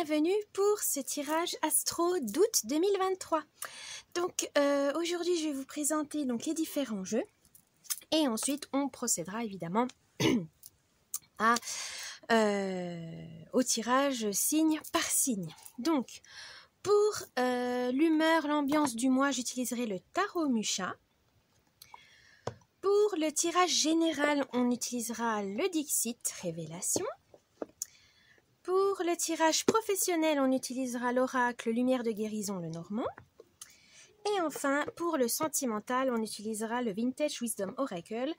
bienvenue pour ce tirage astro d'août 2023. Donc aujourd'hui je vais vous présenter donc, les différents jeux et ensuite on procédera évidemment au tirage signe par signe. Donc pour l'humeur, l'ambiance du mois, j'utiliserai le tarot Musha. Pour le tirage général, on utilisera le Dixit Révélation. Pour le tirage professionnel, on utilisera l'oracle Lumière de guérison, le Normand. Et enfin, pour le sentimental, on utilisera le Vintage Wisdom Oracle.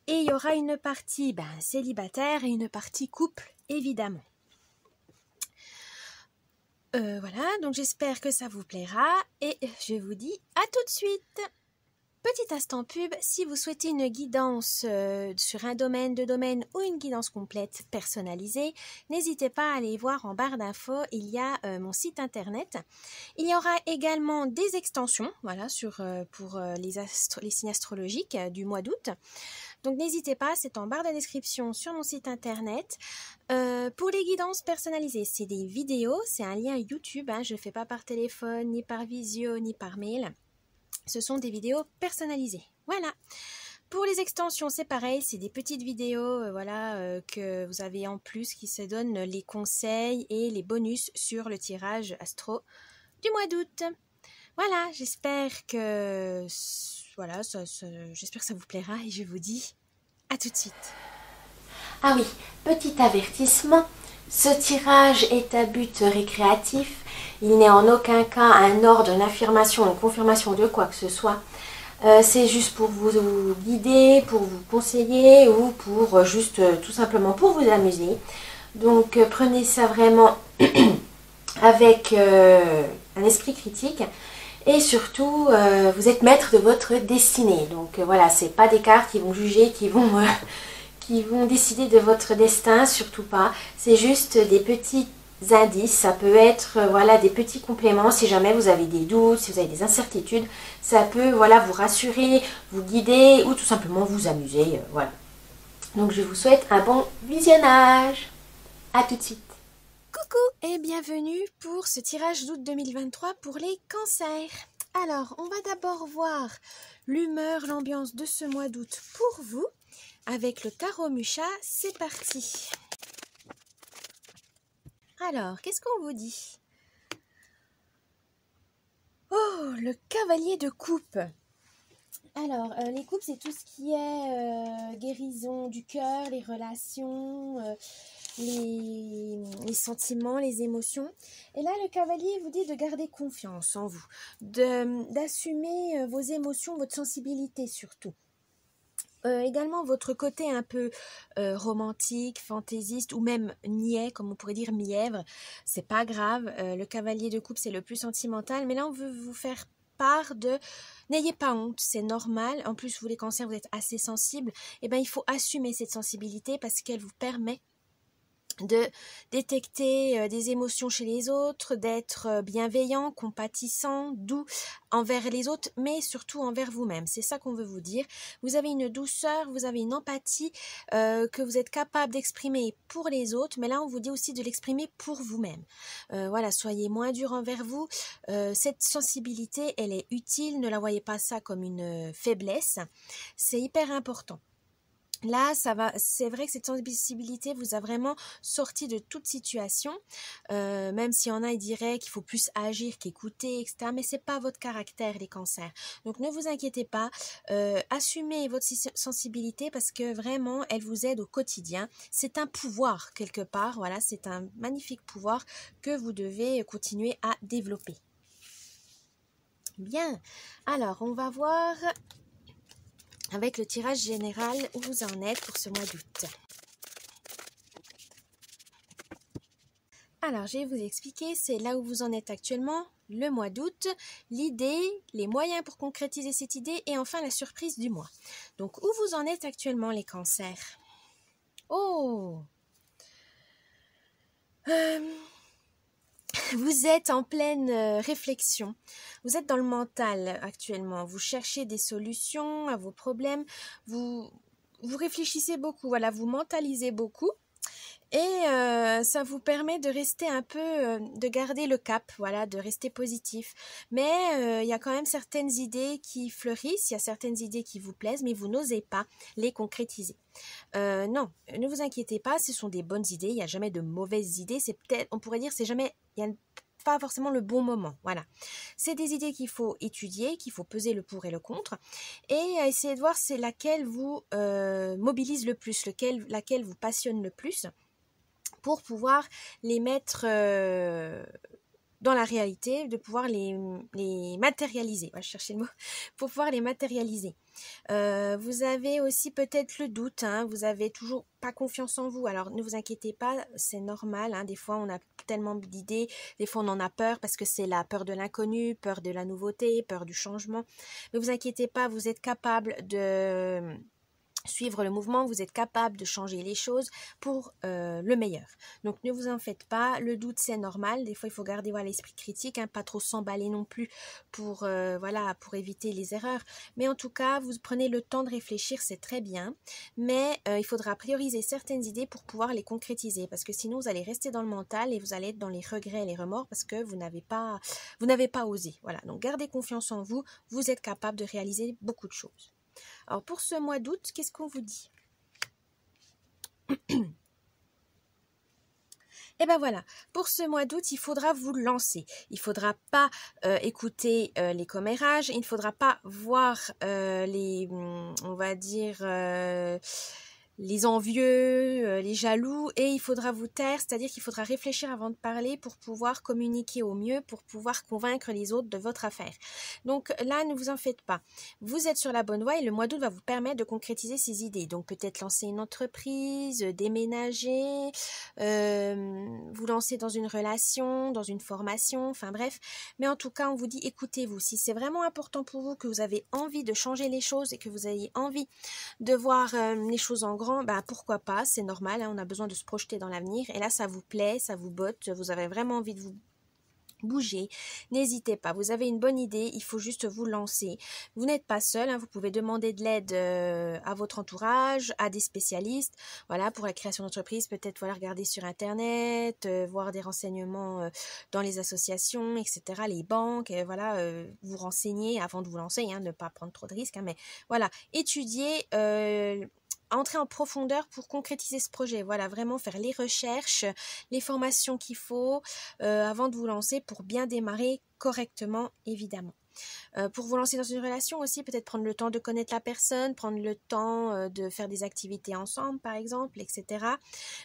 Et il y aura une partie célibataire et une partie couple, évidemment. Voilà, donc j'espère que ça vous plaira et je vous dis à tout de suite. Petit instant pub, si vous souhaitez une guidance sur un domaine, deux domaines ou une guidance complète personnalisée, n'hésitez pas à aller voir en barre d'infos, il y a mon site internet. Il y aura également des extensions voilà, pour les signes astrologiques du mois d'août. Donc n'hésitez pas, c'est en barre de description sur mon site internet. Pour les guidances personnalisées, c'est des vidéos, c'est un lien YouTube, je ne fais pas par téléphone, ni par visio, ni par mail. Ce sont des vidéos personnalisées. Voilà. Pour les extensions, c'est pareil. C'est des petites vidéos que vous avez en plus qui se donnent les conseils et les bonus sur le tirage astro du mois d'août. Voilà, j'espère que j'espère que ça vous plaira et je vous dis à tout de suite. Ah oui, petit avertissement, ce tirage est à but récréatif. Il n'est en aucun cas un ordre, une affirmation, une confirmation de quoi que ce soit. C'est juste pour vous guider, pour vous conseiller ou pour juste tout simplement pour vous amuser. Donc prenez ça vraiment avec un esprit critique et surtout vous êtes maître de votre destinée. Donc voilà, c'est pas des cartes qui vont juger, qui vont décider de votre destin, surtout pas. C'est juste des petits indices, ça peut être des petits compléments si jamais vous avez des doutes, si vous avez des incertitudes, ça peut vous rassurer, vous guider ou tout simplement vous amuser, voilà. Donc je vous souhaite un bon visionnage. À tout de suite. Coucou et bienvenue pour ce tirage d'août 2023 pour les cancers. Alors, on va d'abord voir l'humeur, l'ambiance de ce mois d'août pour vous avec le tarot Musha. C'est parti. Alors, qu'est-ce qu'on vous dit? Oh, le cavalier de coupe. Alors, les coupes, c'est tout ce qui est guérison du cœur, les relations, les sentiments, les émotions. Et là, le cavalier vous dit de garder confiance en vous, d'assumer vos émotions, votre sensibilité surtout. Également votre côté un peu romantique, fantaisiste ou même niais, comme on pourrait dire mièvre, c'est pas grave. Le cavalier de coupe c'est le plus sentimental, mais là on veut vous faire part de n'ayez pas honte, c'est normal. En plus vous les cancers vous êtes assez sensibles, et il faut assumer cette sensibilité parce qu'elle vous permet de détecter des émotions chez les autres, d'être bienveillant, compatissant, doux envers les autres, mais surtout envers vous-même. C'est ça qu'on veut vous dire. Vous avez une douceur, vous avez une empathie que vous êtes capable d'exprimer pour les autres, mais là on vous dit aussi de l'exprimer pour vous-même. Soyez moins dur envers vous. Cette sensibilité, elle est utile, ne la voyez pas ça comme une faiblesse. C'est hyper important. Là, c'est vrai que cette sensibilité vous a vraiment sorti de toute situation, même s'il y en a, ils diraient qu'il faut plus agir qu'écouter, etc. Mais c'est pas votre caractère, les cancers. Donc, ne vous inquiétez pas, assumez votre sensibilité parce que vraiment, elle vous aide au quotidien. C'est un pouvoir, quelque part, voilà, c'est un magnifique pouvoir que vous devez continuer à développer. Bien, alors, on va voir avec le tirage général où vous en êtes pour ce mois d'août. Alors, je vais vous expliquer, c'est là où vous en êtes actuellement, le mois d'août, l'idée, les moyens pour concrétiser cette idée et enfin la surprise du mois. Donc, où vous en êtes actuellement les cancers? Oh, vous êtes en pleine réflexion, vous êtes dans le mental actuellement, vous cherchez des solutions à vos problèmes, vous réfléchissez beaucoup, voilà, vous mentalisez beaucoup Et ça vous permet de rester un peu, de garder le cap, voilà, de rester positif. Mais il y a quand même certaines idées qui fleurissent, il y a certaines idées qui vous plaisent, mais vous n'osez pas les concrétiser. Non, ne vous inquiétez pas, ce sont des bonnes idées, il n'y a jamais de mauvaises idées, c'est peut-être, on pourrait dire, c'est jamais, il y a pas forcément le bon moment, voilà. C'est des idées qu'il faut étudier, qu'il faut peser le pour et le contre, et essayer de voir c'est laquelle vous mobilise le plus, laquelle vous passionne le plus, pour pouvoir les mettre dans la réalité, de pouvoir les matérialiser. Je cherchais le mot. Pour pouvoir les matérialiser. Vous avez aussi peut-être le doute, hein, vous avez toujours pas confiance en vous. Alors ne vous inquiétez pas, c'est normal, hein, des fois on a tellement d'idées, des fois on en a peur parce que c'est la peur de l'inconnu, peur de la nouveauté, peur du changement. Ne vous inquiétez pas, vous êtes capable de suivre le mouvement, vous êtes capable de changer les choses pour le meilleur. Donc ne vous en faites pas, le doute c'est normal, des fois il faut garder l'esprit critique, hein, pas trop s'emballer non plus pour, pour éviter les erreurs. Mais en tout cas, vous prenez le temps de réfléchir, c'est très bien, mais il faudra prioriser certaines idées pour pouvoir les concrétiser, parce que sinon vous allez rester dans le mental et vous allez être dans les regrets et les remords parce que vous n'avez pas osé. Voilà, donc gardez confiance en vous, vous êtes capable de réaliser beaucoup de choses. Alors pour ce mois d'août, qu'est-ce qu'on vous dit? Et ben voilà, pour ce mois d'août, il faudra vous lancer. Il ne faudra pas écouter les commérages, il ne faudra pas voir on va dire, les envieux, les jaloux, et il faudra vous taire, c'est-à-dire qu'il faudra réfléchir avant de parler pour pouvoir communiquer au mieux, pour pouvoir convaincre les autres de votre affaire. Donc là, ne vous en faites pas. Vous êtes sur la bonne voie et le mois d'août va vous permettre de concrétiser ces idées. Donc peut-être lancer une entreprise, déménager, vous lancer dans une relation, dans une formation, enfin bref. Mais en tout cas, on vous dit, écoutez-vous. Si c'est vraiment important pour vous, que vous avez envie de changer les choses et que vous avez envie de voir les choses en grand, pourquoi pas, c'est normal, hein, on a besoin de se projeter dans l'avenir, et là ça vous plaît, ça vous botte, vous avez vraiment envie de vous bouger, n'hésitez pas, vous avez une bonne idée, il faut juste vous lancer. Vous n'êtes pas seul, hein, vous pouvez demander de l'aide à votre entourage, à des spécialistes, voilà, pour la création d'entreprise, peut-être regarder sur internet, voir des renseignements dans les associations, etc., les banques, vous renseigner avant de vous lancer, hein, ne pas prendre trop de risques, hein, mais voilà, étudier entrer en profondeur pour concrétiser ce projet. Voilà, vraiment faire les recherches, les formations qu'il faut avant de vous lancer pour bien démarrer correctement, évidemment. Pour vous lancer dans une relation aussi, peut-être prendre le temps de connaître la personne, prendre le temps de faire des activités ensemble, par exemple, etc.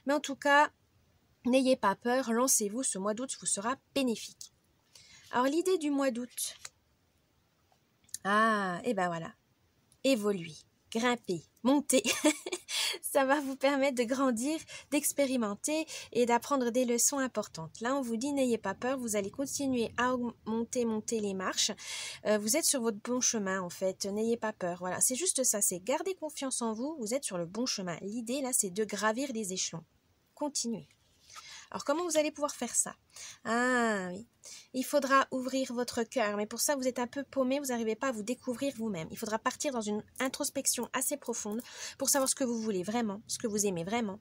Mais en tout cas, n'ayez pas peur, lancez-vous, ce mois d'août vous sera bénéfique. Alors, l'idée du mois d'août, et ben voilà, évoluer, grimper, monter, ça va vous permettre de grandir, d'expérimenter et d'apprendre des leçons importantes. Là, on vous dit, n'ayez pas peur, vous allez continuer à monter les marches. Vous êtes sur votre bon chemin, en fait, n'ayez pas peur. Voilà, c'est juste ça, c'est garder confiance en vous, vous êtes sur le bon chemin. L'idée, là, c'est de gravir les échelons. Continuez. Alors, comment vous allez pouvoir faire ça? Oui. Il faudra ouvrir votre cœur, mais pour ça, vous êtes un peu paumé, vous n'arrivez pas à vous découvrir vous-même. Il faudra partir dans une introspection assez profonde pour savoir ce que vous voulez vraiment, ce que vous aimez vraiment.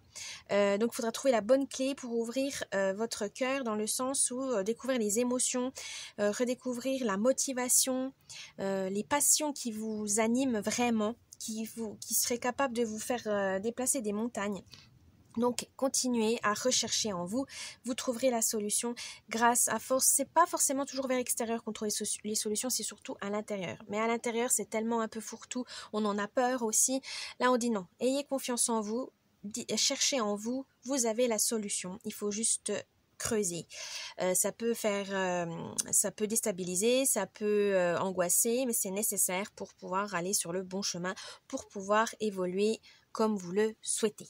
Donc, il faudra trouver la bonne clé pour ouvrir votre cœur dans le sens où découvrir les émotions, redécouvrir la motivation, les passions qui vous animent vraiment, qui seraient capables de vous faire déplacer des montagnes. Donc, continuez à rechercher en vous, vous trouverez la solution grâce à force. C'est pas forcément toujours vers l'extérieur qu'on trouve les solutions, c'est surtout à l'intérieur. Mais à l'intérieur, c'est tellement un peu fourre-tout, on en a peur aussi. Là, on dit non, ayez confiance en vous, cherchez en vous, vous avez la solution. Il faut juste creuser. Ça peut déstabiliser, ça peut angoisser, mais c'est nécessaire pour pouvoir aller sur le bon chemin, pour pouvoir évoluer comme vous le souhaitez.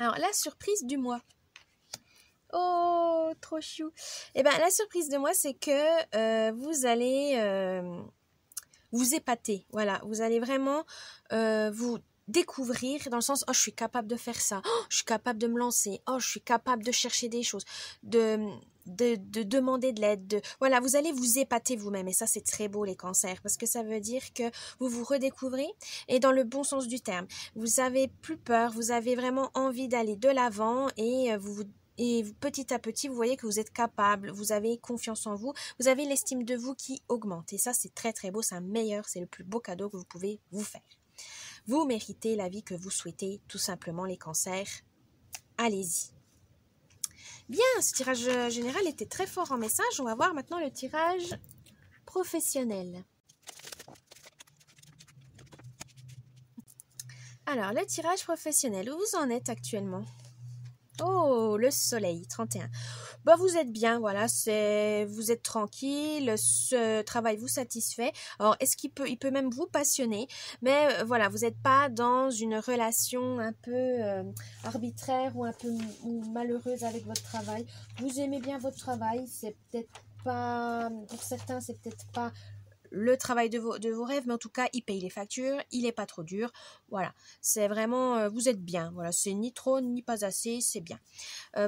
Alors, la surprise du mois. Oh, trop chou. La surprise de mois, c'est que vous allez vous épater. Voilà, vous allez vraiment vous découvrir dans le sens, je suis capable de faire ça. Je suis capable de me lancer. Je suis capable de chercher des choses. De de demander de l'aide. Voilà, vous allez vous épater vous-même. Et ça, c'est très beau, les cancers, parce que ça veut dire que vous vous redécouvrez, et dans le bon sens du terme. Vous avez plus peur, vous avez vraiment envie d'aller de l'avant, et petit à petit, vous voyez que vous êtes capable, vous avez confiance en vous, vous avez l'estime de vous qui augmente. Et ça, c'est très très beau, c'est un meilleur, c'est le plus beau cadeau que vous pouvez vous faire. Vous méritez la vie que vous souhaitez, tout simplement, les cancers. Allez-y. Bien, ce tirage général était très fort en message. On va voir maintenant le tirage professionnel. Alors, le tirage professionnel, où vous en êtes actuellement? Oh, le soleil, 31. Bah, vous êtes bien, voilà, vous êtes tranquille, ce travail vous satisfait. Alors, il peut même vous passionner, mais voilà, vous n'êtes pas dans une relation un peu arbitraire ou un peu malheureuse avec votre travail. Vous aimez bien votre travail, c'est peut-être pas, pour certains, c'est peut-être pas le travail de vos rêves, mais en tout cas, il paye les factures, il n'est pas trop dur. Voilà, c'est vraiment, vous êtes bien. Voilà, c'est ni trop ni pas assez, c'est bien.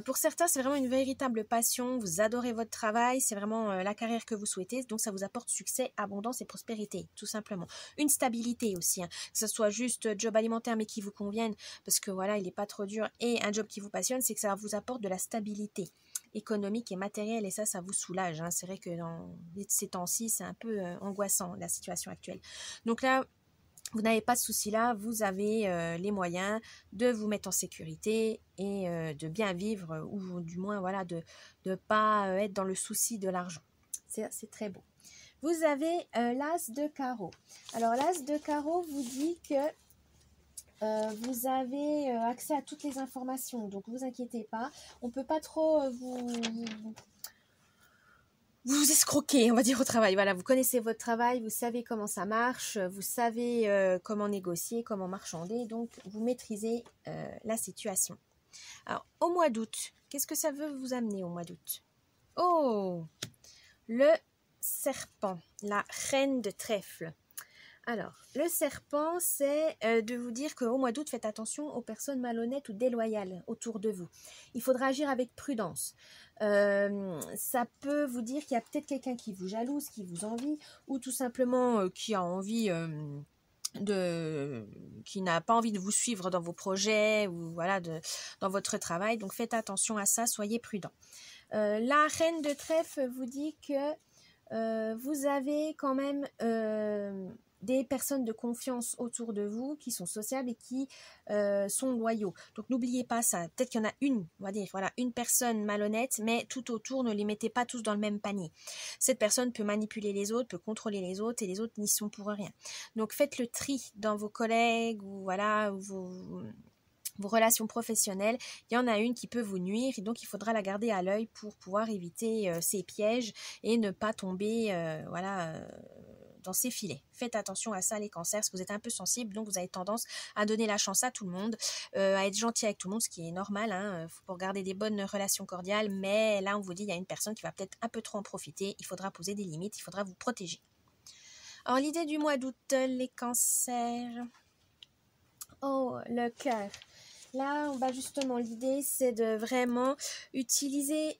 Pour certains, c'est vraiment une véritable passion. Vous adorez votre travail, c'est vraiment la carrière que vous souhaitez. Donc, ça vous apporte succès, abondance et prospérité, tout simplement. Une stabilité aussi, hein, que ce soit juste job alimentaire mais qui vous convienne, parce que voilà, il n'est pas trop dur, et un job qui vous passionne, c'est que ça vous apporte de la stabilité économique et matérielle, et ça vous soulage. Hein. C'est vrai que dans ces temps-ci, c'est un peu angoissant, la situation actuelle. Donc là, vous n'avez pas de souci là, vous avez les moyens de vous mettre en sécurité et de bien vivre, ou du moins voilà, de ne pas être dans le souci de l'argent. C'est très beau. Vous avez l'as de carreau. Alors l'as de carreau vous dit que vous avez accès à toutes les informations, donc ne vous inquiétez pas. On ne peut pas trop vous escroquez, on va dire, au travail. Voilà, vous connaissez votre travail, vous savez comment ça marche, vous savez comment négocier, comment marchander, donc vous maîtrisez la situation. Alors, au mois d'août, qu'est-ce que ça veut vous amener au mois d'août? Oh, le serpent, la reine de trèfle. Alors, le serpent, c'est de vous dire qu'au mois d'août, faites attention aux personnes malhonnêtes ou déloyales autour de vous. Il faudra agir avec prudence. Ça peut vous dire qu'il y a peut-être quelqu'un qui vous jalouse, qui vous envie, ou tout simplement qui a envie qui n'a pas envie de vous suivre dans vos projets ou voilà dans votre travail. Donc faites attention à ça, soyez prudents. La reine de trèfle vous dit que vous avez quand même des personnes de confiance autour de vous qui sont sociables et qui sont loyaux. Donc n'oubliez pas ça. Peut-être qu'il y en a une, on va dire, voilà, une personne malhonnête, mais tout autour, ne les mettez pas tous dans le même panier. Cette personne peut manipuler les autres, peut contrôler les autres, et les autres n'y sont pour rien. Donc faites le tri dans vos collègues ou voilà, vos relations professionnelles. Il y en a une qui peut vous nuire, et donc il faudra la garder à l'œil pour pouvoir éviter ces pièges et ne pas tomber dans ces filets. Faites attention à ça, les cancers, parce que vous êtes un peu sensible, donc vous avez tendance à donner la chance à tout le monde, à être gentil avec tout le monde, ce qui est normal, hein, pour garder des bonnes relations cordiales, mais là on vous dit il y a une personne qui va peut-être un peu trop en profiter, il faudra poser des limites, il faudra vous protéger. Alors l'idée du mois d'août, les cancers. Oh, le cœur. Là, bah justement, l'idée, c'est de vraiment utiliser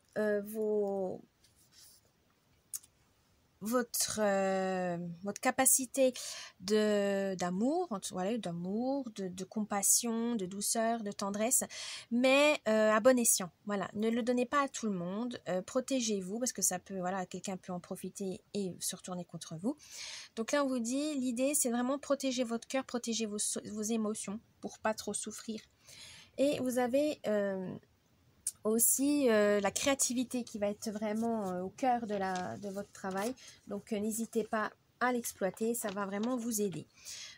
votre capacité d'amour, voilà, de compassion, de douceur, de tendresse, mais à bon escient. Voilà, ne le donnez pas à tout le monde, protégez-vous, parce que ça peut, voilà, quelqu'un peut en profiter et se retourner contre vous. Donc là, on vous dit, l'idée, c'est vraiment protéger votre cœur, protéger vos émotions pour pas trop souffrir. Et vous avez aussi la créativité qui va être vraiment au cœur de votre travail. Donc n'hésitez pas à l'exploiter, ça va vraiment vous aider.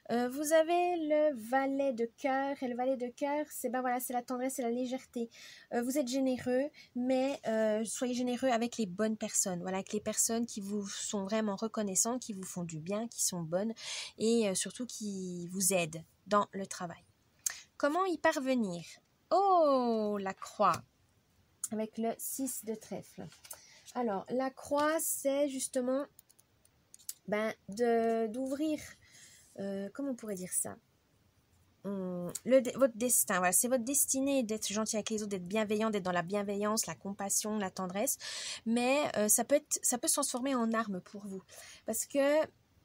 Vous avez le valet de cœur, et le valet de cœur, c'est voilà, c'est la tendresse et la légèreté. Vous êtes généreux, mais soyez généreux avec les bonnes personnes, voilà, avec les personnes qui vous sont vraiment reconnaissantes, qui vous font du bien, qui sont bonnes, et surtout qui vous aident dans le travail. Comment y parvenir? Oh, la croix, avec le 6 de trèfle. Alors, la croix, c'est justement d'ouvrir, comment on pourrait dire ça? votre destin, voilà, c'est votre destinée d'être gentil avec les autres, d'être bienveillant, d'être dans la bienveillance, la compassion, la tendresse, mais ça peut se transformer en arme pour vous, parce que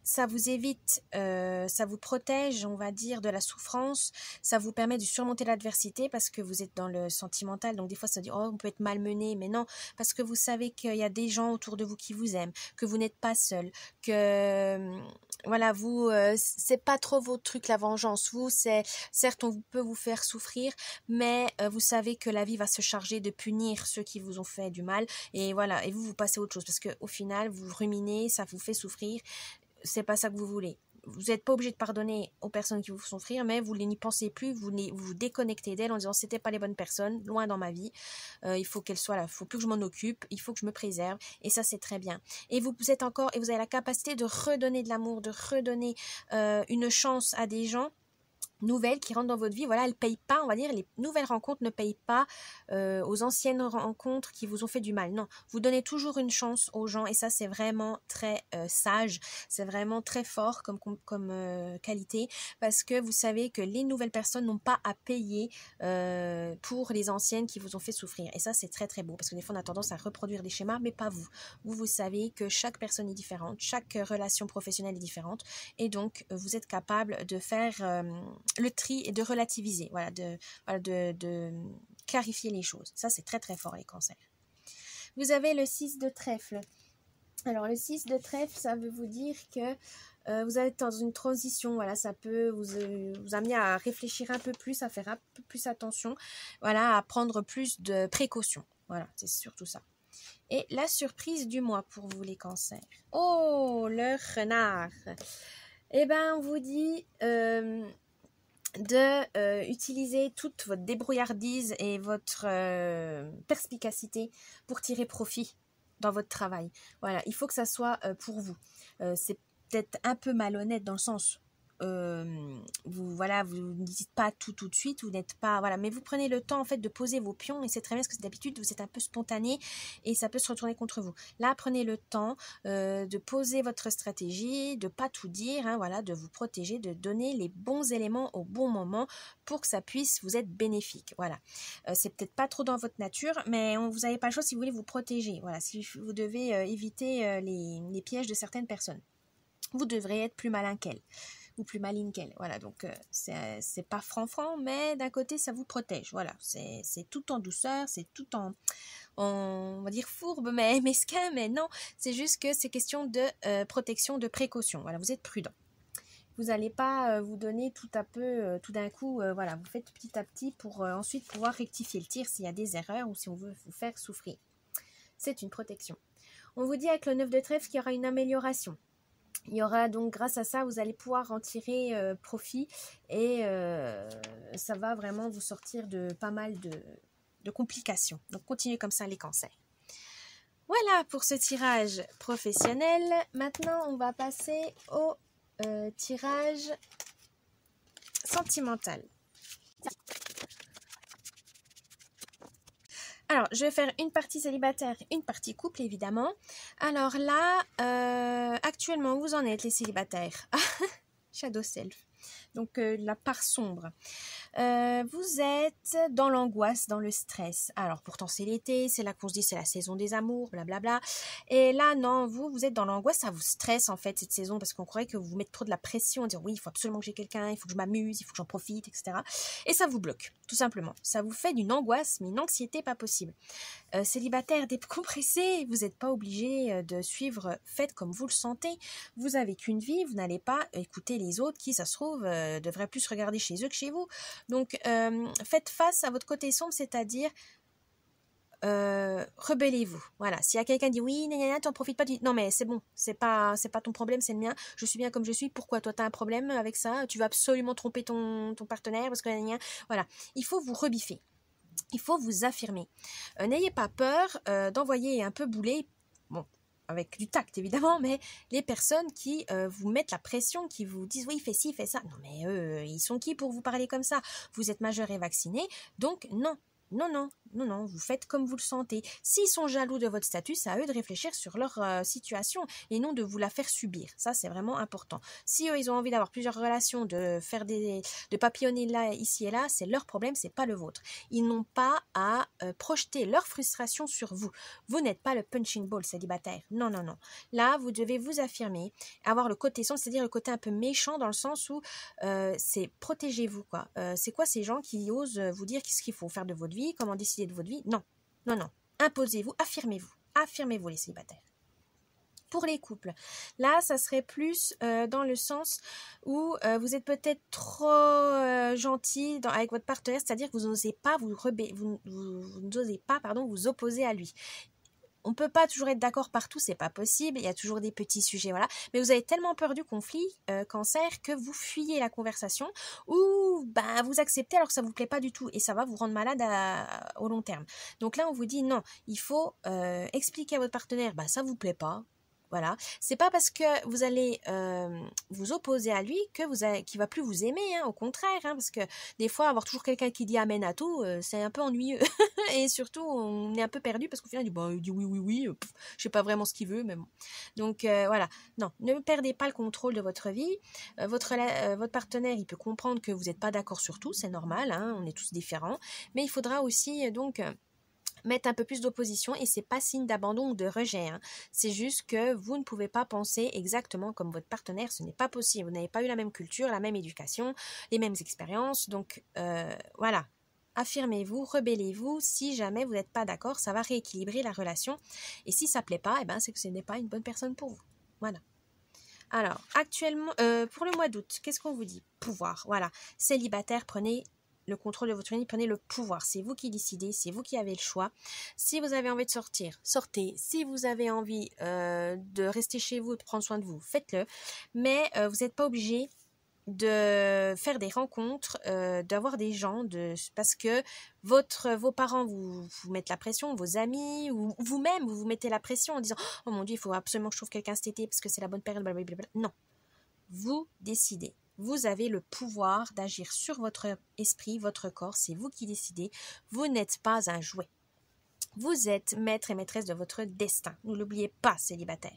ça vous évite, ça vous protège, on va dire, de la souffrance, ça vous permet de surmonter l'adversité parce que vous êtes dans le sentimental, donc des fois ça dit, oh, on peut être malmené, mais non, parce que vous savez qu'il y a des gens autour de vous qui vous aiment, que vous n'êtes pas seul, que, voilà, vous, c'est pas trop votre truc, la vengeance, vous, c'est, certes, on peut vous faire souffrir, mais vous savez que la vie va se charger de punir ceux qui vous ont fait du mal, et voilà, et vous passez à autre chose, parce que au final, vous ruminez, ça vous fait souffrir, c'est pas ça que vous voulez. Vous n'êtes pas obligé de pardonner aux personnes qui vous font souffrir, mais vous n'y pensez plus, vous déconnectez d'elles en disant c'était pas les bonnes personnes, loin dans ma vie, il faut qu'elles soient là, il faut plus que je m'en occupe, il faut que je me préserve, et ça c'est très bien. Et vous êtes encore, et vous avez la capacité de redonner de l'amour, de redonner une chance à des gens nouvelles qui rentrent dans votre vie, voilà, elles ne payent pas, on va dire, les nouvelles rencontres ne payent pas aux anciennes rencontres qui vous ont fait du mal. Non, vous donnez toujours une chance aux gens et ça c'est vraiment très sage, c'est vraiment très fort comme qualité parce que vous savez que les nouvelles personnes n'ont pas à payer pour les anciennes qui vous ont fait souffrir et ça c'est très très beau parce que des fois on a tendance à reproduire des schémas mais pas vous. Vous savez que chaque personne est différente, chaque relation professionnelle est différente et donc vous êtes capable de faire le tri et de relativiser, voilà, de clarifier les choses. Ça, c'est très, très fort, les cancers. Vous avez le 6 de trèfle. Alors, le 6 de trèfle, ça veut vous dire que vous êtes dans une transition, voilà, ça peut vous amener à réfléchir un peu plus, à faire un peu plus attention, voilà, à prendre plus de précautions. Voilà, c'est surtout ça. Et la surprise du mois pour vous, les cancers. Oh, le renard. Eh bien, on vous dit... de utiliser toute votre débrouillardise et votre perspicacité pour tirer profit dans votre travail. Voilà, il faut que ça soit pour vous. C'est peut-être un peu malhonnête dans le sens vous ne dites pas tout de suite, vous n'êtes pas, voilà, mais vous prenez le temps en fait de poser vos pions et c'est très bien parce que d'habitude vous êtes un peu spontané et ça peut se retourner contre vous. Là, prenez le temps de poser votre stratégie, de pas tout dire, hein, voilà, de vous protéger, de donner les bons éléments au bon moment pour que ça puisse vous être bénéfique. Voilà, c'est peut-être pas trop dans votre nature, mais vous n'avez pas le choix si vous voulez vous protéger. Voilà, si vous devez éviter les pièges de certaines personnes, vous devrez être plus malin qu'elles. Ou plus maligne qu'elle. Voilà, donc c'est pas franc, mais d'un côté, ça vous protège. Voilà, c'est tout en douceur, c'est tout en on va dire fourbe, mais mesquin, mais non, c'est juste que c'est question de protection, de précaution. Voilà, vous êtes prudent. Vous n'allez pas vous donner tout d'un coup, voilà, vous faites petit à petit pour ensuite pouvoir rectifier le tir s'il y a des erreurs ou si on veut vous faire souffrir. C'est une protection. On vous dit avec le 9 de trèfle qu'il y aura une amélioration. Il y aura donc, grâce à ça, vous allez pouvoir en tirer profit et ça va vraiment vous sortir de pas mal de complications. Donc, continuez comme ça les cancers. Voilà pour ce tirage professionnel. Maintenant, on va passer au tirage sentimental. Alors, je vais faire une partie célibataire, une partie couple, évidemment. Alors là, actuellement, où vous en êtes, les célibataires? Shadow Self. Donc, la part sombre. Vous êtes dans l'angoisse, dans le stress. Alors, pourtant, c'est l'été, c'est là qu'on se dit c'est la saison des amours, blablabla. Et là, non, vous êtes dans l'angoisse, ça vous stresse, en fait, cette saison, parce qu'on croirait que vous mettez trop de la pression, dire oui, il faut absolument que j'ai quelqu'un, il faut que je m'amuse, il faut que j'en profite, etc. Et ça vous bloque, tout simplement. Ça vous fait d'une angoisse, mais une anxiété pas possible. Célibataire, décompressé, vous n'êtes pas obligé de suivre, faites comme vous le sentez. Vous avez qu'une vie, vous n'allez pas écouter les autres qui, ça se trouve, devraient plus regarder chez eux que chez vous. Donc, faites face à votre côté sombre, c'est-à-dire rebellez-vous. Voilà. S'il y a quelqu'un qui dit oui, t'en profites pas, non mais c'est bon, c'est pas ton problème, c'est le mien. Je suis bien comme je suis. Pourquoi toi t'as un problème avec ça? Tu vas absolument tromper ton partenaire parce que voilà. Il faut vous rebiffer. Il faut vous affirmer. N'ayez pas peur d'envoyer un peu bouler. Bon. Avec du tact évidemment, mais les personnes qui vous mettent la pression, qui vous disent oui fais ci, fais ça, non mais ils sont qui pour vous parler comme ça? Vous êtes majeur et vacciné, donc non, Non, non, non, non, vous faites comme vous le sentez. S'ils sont jaloux de votre statut, c'est à eux de réfléchir sur leur situation et non de vous la faire subir. Ça, c'est vraiment important. Si eux, ils ont envie d'avoir plusieurs relations, de papillonner là, ici et là, c'est leur problème, c'est pas le vôtre. Ils n'ont pas à projeter leur frustration sur vous. Vous n'êtes pas le punching ball célibataire. Non, non, non. Là, vous devez vous affirmer, avoir le côté sombre, c'est-à-dire le côté un peu méchant dans le sens où c'est protégez-vous, quoi. C'est quoi ces gens qui osent vous dire qu'est-ce qu'il faut faire de votre vie, comment décider de votre vie? Non, non, non. Imposez-vous, affirmez-vous les célibataires. Pour les couples, là, ça serait plus dans le sens où vous êtes peut-être trop gentil avec votre partenaire, c'est-à-dire que vous n'osez pas vous opposer à lui. On peut pas toujours être d'accord partout, c'est pas possible, il y a toujours des petits sujets, voilà. Mais vous avez tellement peur du conflit, cancer, que vous fuyez la conversation ou vous acceptez alors que ça vous plaît pas du tout et ça va vous rendre malade au long terme. Donc là, on vous dit non, il faut expliquer à votre partenaire, ça vous plaît pas. Voilà, c'est pas parce que vous allez vous opposer à lui qu'il va plus vous aimer, hein, au contraire, hein, parce que des fois avoir toujours quelqu'un qui dit amen à tout, c'est un peu ennuyeux et surtout on est un peu perdu parce qu'au final il dit oui oui oui, je sais pas vraiment ce qu'il veut, mais bon. Donc voilà, non, ne perdez pas le contrôle de votre vie. Votre partenaire, il peut comprendre que vous n'êtes pas d'accord sur tout, c'est normal, hein, on est tous différents, mais il faudra aussi donc mettre un peu plus d'opposition et c'est pas signe d'abandon ou de rejet, hein. C'est juste que vous ne pouvez pas penser exactement comme votre partenaire, ce n'est pas possible, vous n'avez pas eu la même culture, la même éducation, les mêmes expériences, donc voilà, affirmez-vous, rebellez-vous, si jamais vous n'êtes pas d'accord, ça va rééquilibrer la relation et si ça plaît pas, c'est que ce n'est pas une bonne personne pour vous, voilà. Alors, actuellement, pour le mois d'août, qu'est-ce qu'on vous dit? Pouvoir, voilà, célibataire, prenez le contrôle de votre vie, prenez le pouvoir. C'est vous qui décidez, c'est vous qui avez le choix. Si vous avez envie de sortir, sortez. Si vous avez envie de rester chez vous, de prendre soin de vous, faites-le. Mais vous n'êtes pas obligé de faire des rencontres, d'avoir des gens, parce que vos parents vous mettent la pression, vos amis, ou vous-même, vous mettez la pression en disant « Oh mon Dieu, il faut absolument que je trouve quelqu'un cet été parce que c'est la bonne période, blablabla. » Non, vous décidez. Vous avez le pouvoir d'agir sur votre esprit, votre corps, c'est vous qui décidez. Vous n'êtes pas un jouet. Vous êtes maître et maîtresse de votre destin. Ne l'oubliez pas, célibataire.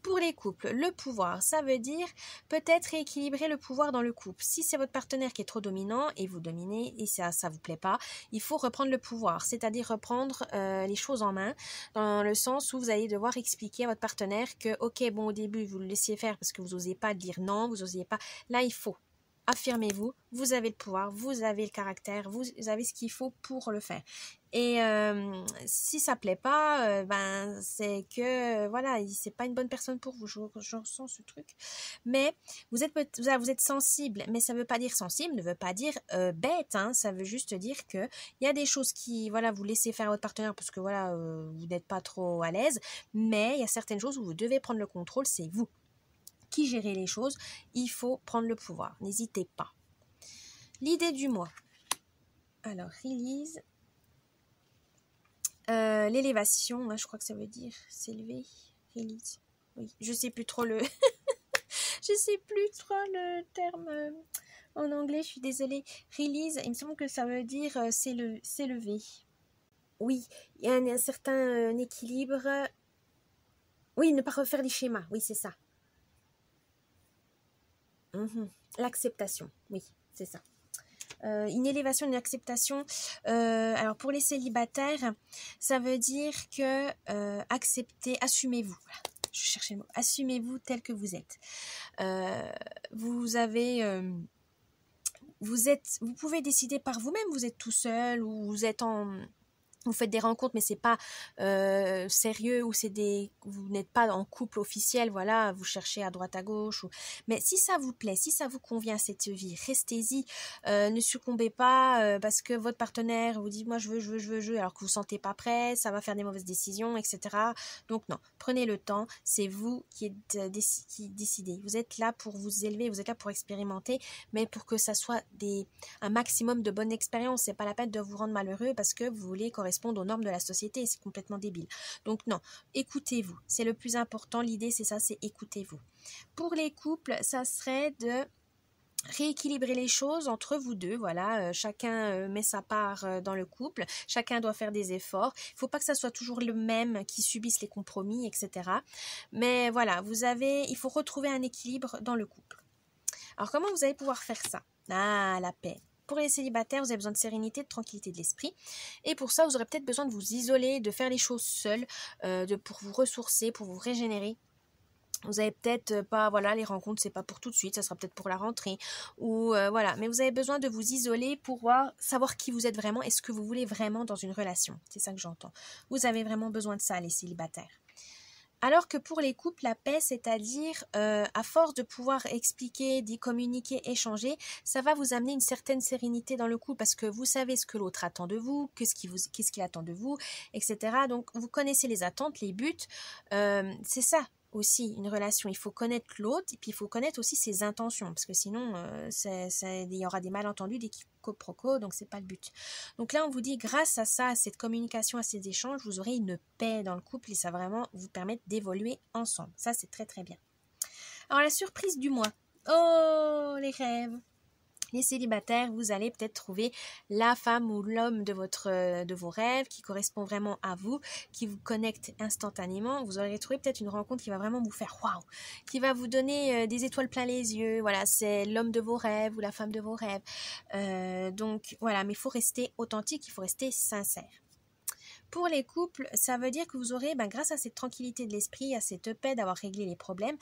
Pour les couples, le pouvoir, ça veut dire peut-être rééquilibrer le pouvoir dans le couple. Si c'est votre partenaire qui est trop dominant et vous dominez et ça vous plaît pas, il faut reprendre le pouvoir, c'est-à-dire reprendre les choses en main, dans le sens où vous allez devoir expliquer à votre partenaire que, ok, bon, au début, vous le laissiez faire parce que vous n'osiez pas dire non, vous n'osiez pas. Là, il faut. Affirmez-vous, vous avez le pouvoir, vous avez le caractère, vous avez ce qu'il faut pour le faire. Et si ça plaît pas, c'est que voilà, c'est pas une bonne personne pour vous. Je ressens ce truc. Mais vous êtes sensible, mais ça veut pas dire sensible, ne veut pas dire bête. Hein, ça veut juste dire que il y a des choses qui vous laissez faire à votre partenaire parce que vous n'êtes pas trop à l'aise. Mais il y a certaines choses où vous devez prendre le contrôle. C'est vous qui gérez les choses. Il faut prendre le pouvoir. N'hésitez pas. L'idée du mois. Alors, release. L'élévation, hein, je crois que ça veut dire s'élever, release. Oui, je sais plus trop le terme en anglais, je suis désolée. Release, il me semble que ça veut dire s'élever. Oui, il y a un certain équilibre. Oui, ne pas refaire les schémas, oui, c'est ça. L'acceptation, oui, c'est ça. Une élévation, une acceptation. Alors pour les célibataires, ça veut dire que acceptez, assumez-vous. Voilà, je cherchais le mot. Assumez-vous tel que vous êtes. Vous pouvez décider par vous-même. Vous êtes tout seul ou vous faites des rencontres mais c'est pas sérieux ou vous n'êtes pas en couple officiel, voilà, vous cherchez à droite à gauche mais si ça vous plaît, si ça vous convient cette vie, restez-y, ne succombez pas parce que votre partenaire vous dit moi je veux alors que vous ne sentez pas prêt, ça va faire des mauvaises décisions, etc. Donc non, prenez le temps, c'est vous qui décidez, vous êtes là pour vous élever, vous êtes là pour expérimenter, mais pour que ça soit un maximum de bonnes expériences, c'est pas la peine de vous rendre malheureux parce que vous voulez correspondre aux normes de la société, c'est complètement débile. Donc non, écoutez-vous, c'est le plus important, l'idée c'est ça, c'est écoutez-vous. Pour les couples, ça serait de rééquilibrer les choses entre vous deux, voilà, chacun met sa part dans le couple, chacun doit faire des efforts, il ne faut pas que ça soit toujours le même qui subisse les compromis, etc. Mais voilà, il faut retrouver un équilibre dans le couple. Alors comment vous allez pouvoir faire ça? Ah, la paix. Pour les célibataires, vous avez besoin de sérénité, de tranquillité de l'esprit. Et pour ça, vous aurez peut-être besoin de vous isoler, de faire les choses seuls, pour vous ressourcer, pour vous régénérer. Vous avez peut-être pas, voilà, les rencontres, c'est pas pour tout de suite, ça sera peut-être pour la rentrée. Ou voilà, mais vous avez besoin de vous isoler pour savoir qui vous êtes vraiment et ce que vous voulez vraiment dans une relation. C'est ça que j'entends. Vous avez vraiment besoin de ça, les célibataires. Alors que pour les couples, la paix, c'est-à-dire à force de pouvoir expliquer, d'y communiquer, échanger, ça va vous amener une certaine sérénité dans le couple parce que vous savez ce que l'autre attend de vous, qu'est-ce qu'il attend de vous, etc. Donc vous connaissez les attentes, les buts. C'est ça aussi une relation. Il faut connaître l'autre et puis il faut connaître aussi ses intentions parce que sinon il y aura des malentendus, des quiproquos, donc c'est pas le but. Donc là on vous dit grâce à ça, à cette communication, à ces échanges, vous aurez une paix dans le couple et ça va vraiment vous permettre d'évoluer ensemble. Ça c'est très très bien. Alors la surprise du mois. Oh les rêves. Les célibataires, vous allez peut-être trouver la femme ou l'homme de vos rêves qui correspond vraiment à vous, qui vous connecte instantanément. Vous aurez trouvé peut-être une rencontre qui va vraiment vous faire waouh, qui va vous donner des étoiles plein les yeux. Voilà, c'est l'homme de vos rêves ou la femme de vos rêves. Donc voilà, mais il faut rester authentique, il faut rester sincère. Pour les couples, ça veut dire que vous aurez, grâce à cette tranquillité de l'esprit, à cette paix d'avoir réglé les problèmes,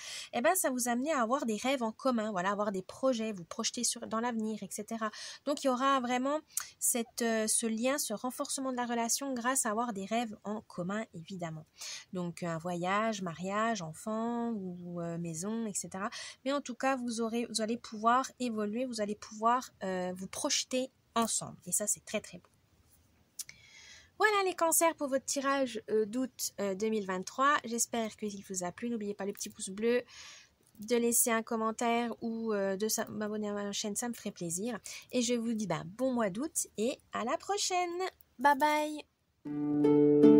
ça vous amène à avoir des rêves en commun, voilà, avoir des projets, vous projeter dans l'avenir, etc. Donc il y aura vraiment ce lien, ce renforcement de la relation grâce à avoir des rêves en commun, évidemment. Donc un voyage, mariage, enfant ou maison, etc. Mais en tout cas, vous allez pouvoir évoluer, vous allez pouvoir vous projeter ensemble. Et ça, c'est très très beau. Voilà les cancers pour votre tirage d'août 2023. J'espère qu'il vous a plu. N'oubliez pas le petit pouce bleu, de laisser un commentaire ou de m'abonner à ma chaîne, ça me ferait plaisir. Et je vous dis bon mois d'août et à la prochaine. Bye bye.